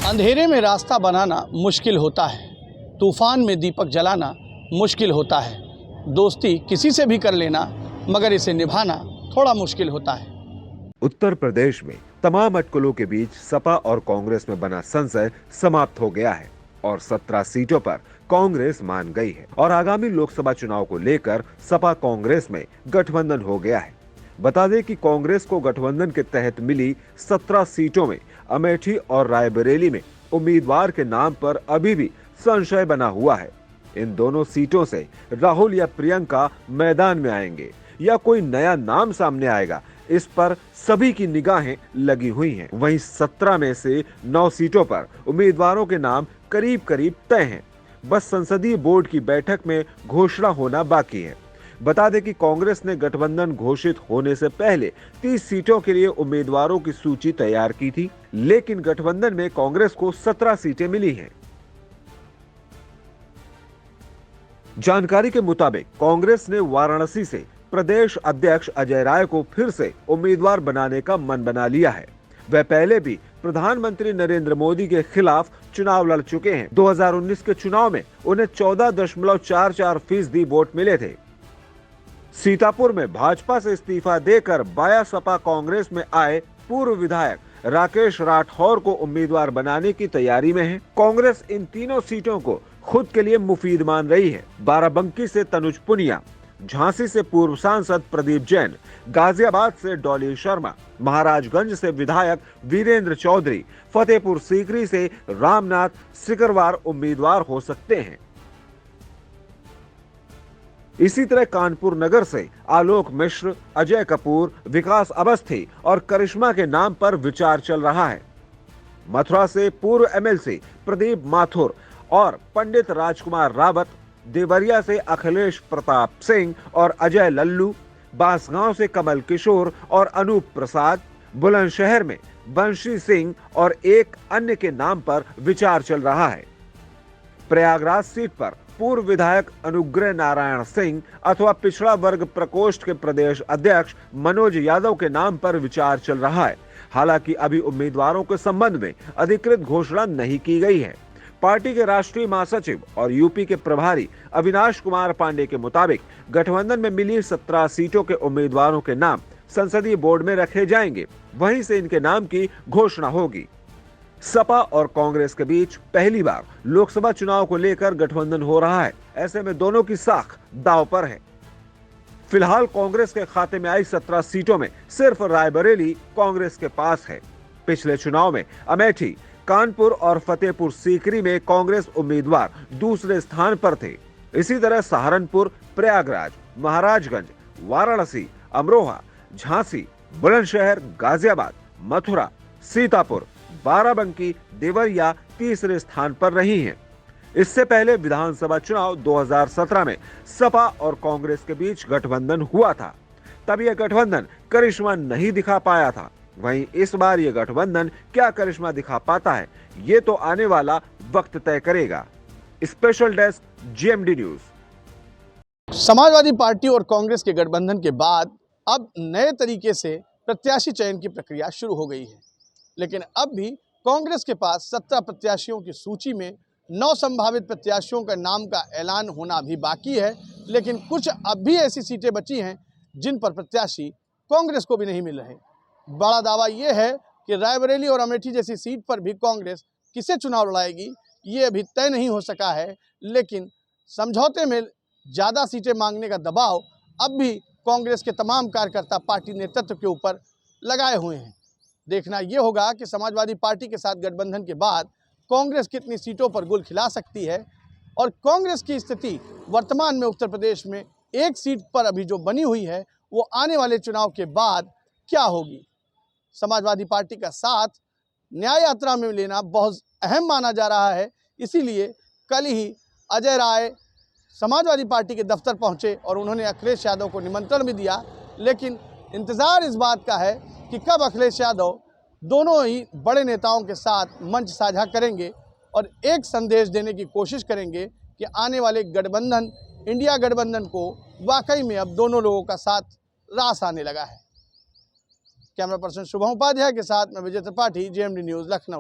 अंधेरे में रास्ता बनाना मुश्किल होता है, तूफान में दीपक जलाना मुश्किल होता है। दोस्ती किसी से भी कर लेना, मगर इसे निभाना थोड़ा मुश्किल होता है। उत्तर प्रदेश में तमाम अटकलों के बीच सपा और कांग्रेस में बना संशय समाप्त हो गया है और 17 सीटों पर कांग्रेस मान गई है और आगामी लोकसभा चुनाव को लेकर सपा कांग्रेस में गठबंधन हो गया है। बता दें कि कांग्रेस को गठबंधन के तहत मिली 17 सीटों में अमेठी और रायबरेली में उम्मीदवार के नाम पर अभी भी संशय बना हुआ है। इन दोनों सीटों से राहुल या प्रियंका मैदान में आएंगे या कोई नया नाम सामने आएगा, इस पर सभी की निगाहें लगी हुई हैं। वहीं 17 में से 9 सीटों पर उम्मीदवारों के नाम करीब करीब तय हैं। बस संसदीय बोर्ड की बैठक में घोषणा होना बाकी है। बता दें कि कांग्रेस ने गठबंधन घोषित होने से पहले 30 सीटों के लिए उम्मीदवारों की सूची तैयार की थी, लेकिन गठबंधन में कांग्रेस को 17 सीटें मिली हैं। जानकारी के मुताबिक कांग्रेस ने वाराणसी से प्रदेश अध्यक्ष अजय राय को फिर से उम्मीदवार बनाने का मन बना लिया है। वह पहले भी प्रधानमंत्री नरेंद्र मोदी के खिलाफ चुनाव लड़ चुके हैं। 2019 के चुनाव में उन्हें 14.44% वोट मिले थे। सीतापुर में भाजपा से इस्तीफा देकर बाया सपा कांग्रेस में आए पूर्व विधायक राकेश राठौर को उम्मीदवार बनाने की तैयारी में है। कांग्रेस इन तीनों सीटों को खुद के लिए मुफीद मान रही है। बाराबंकी से तनुज पुनिया, झांसी से पूर्व सांसद प्रदीप जैन, गाजियाबाद से डॉली शर्मा, महाराजगंज से विधायक वीरेंद्र चौधरी, फतेहपुर सीकरी से रामनाथ सिकरवार उम्मीदवार हो सकते हैं। इसी तरह कानपुर नगर से आलोक मिश्र, अजय कपूर, विकास अवस्थी और करिश्मा के नाम पर विचार चल रहा है। मथुरा से पूर्व एमएलसी प्रदीप माथुर और पंडित राजकुमार रावत, देवरिया से अखिलेश प्रताप सिंह और अजय लल्लू, बांसगांव से कमल किशोर और अनूप प्रसाद, बुलंदशहर में बंशी सिंह और एक अन्य के नाम पर विचार चल रहा है। प्रयागराज सीट पर पूर्व विधायक अनुग्रह नारायण सिंह अथवा पिछड़ा वर्ग प्रकोष्ठ के प्रदेश अध्यक्ष मनोज यादव के नाम पर विचार चल रहा है। हालांकि अभी उम्मीदवारों के संबंध में अधिकृत घोषणा नहीं की गई है। पार्टी के राष्ट्रीय महासचिव और यूपी के प्रभारी अविनाश कुमार पांडे के मुताबिक गठबंधन में मिली 17 सीटों के उम्मीदवारों के नाम संसदीय बोर्ड में रखे जाएंगे, वहीं से इनके नाम की घोषणा होगी। सपा और कांग्रेस के बीच पहली बार लोकसभा चुनाव को लेकर गठबंधन हो रहा है। ऐसे में दोनों की साख दांव पर है। फिलहाल कांग्रेस के खाते में आई 17 सीटों में सिर्फ रायबरेली कांग्रेस के पास है। पिछले चुनाव में अमेठी, कानपुर और फतेहपुर सीकरी में कांग्रेस उम्मीदवार दूसरे स्थान पर थे। इसी तरह सहारनपुर, प्रयागराज, महाराजगंज, वाराणसी, अमरोहा, झांसी, बुलंदशहर, गाजियाबाद, मथुरा, सीतापुर, बाराबंकी, देवरिया तीसरे स्थान पर रही हैं। इससे पहले विधानसभा चुनाव 2017 में सपा और कांग्रेस के बीच गठबंधन हुआ था। तब यह गठबंधन करिश्मा नहीं दिखा पाया था। वहीं इस बार यह गठबंधन क्या करिश्मा दिखा पाता है, ये तो आने वाला वक्त तय करेगा। Special desk, GMD news. Samajwadi party और कांग्रेस के गठबंधन के बाद अब नए तरीके से प्रत्याशी चयन की प्रक्रिया शुरू हो गई है, लेकिन अब भी कांग्रेस के पास 17 प्रत्याशियों की सूची में 9 संभावित प्रत्याशियों का नाम का ऐलान होना भी बाकी है। लेकिन कुछ अब भी ऐसी सीटें बची हैं जिन पर प्रत्याशी कांग्रेस को भी नहीं मिल रहे। बड़ा दावा ये है कि रायबरेली और अमेठी जैसी सीट पर भी कांग्रेस किसे चुनाव लड़ाएगी, ये अभी तय नहीं हो सका है। लेकिन समझौते में ज़्यादा सीटें मांगने का दबाव अब भी कांग्रेस के तमाम कार्यकर्ता पार्टी नेतृत्व के ऊपर लगाए हुए हैं। देखना ये होगा कि समाजवादी पार्टी के साथ गठबंधन के बाद कांग्रेस कितनी सीटों पर गुल खिला सकती है और कांग्रेस की स्थिति वर्तमान में उत्तर प्रदेश में एक सीट पर अभी जो बनी हुई है वो आने वाले चुनाव के बाद क्या होगी। समाजवादी पार्टी का साथ न्याय यात्रा में लेना बहुत अहम माना जा रहा है। इसीलिए कल ही अजय राय समाजवादी पार्टी के दफ्तर पहुंचे और उन्होंने अखिलेश यादव को निमंत्रण भी दिया। लेकिन इंतज़ार इस बात का है कि कब अखिलेश यादव दोनों ही बड़े नेताओं के साथ मंच साझा करेंगे और एक संदेश देने की कोशिश करेंगे कि आने वाले गठबंधन, इंडिया गठबंधन को वाकई में अब दोनों लोगों का साथ रास आने लगा है। कैमरा पर्सन शुभम उपाध्याय के साथ मैं विजय त्रिपाठी, जीएमडी न्यूज़, लखनऊ।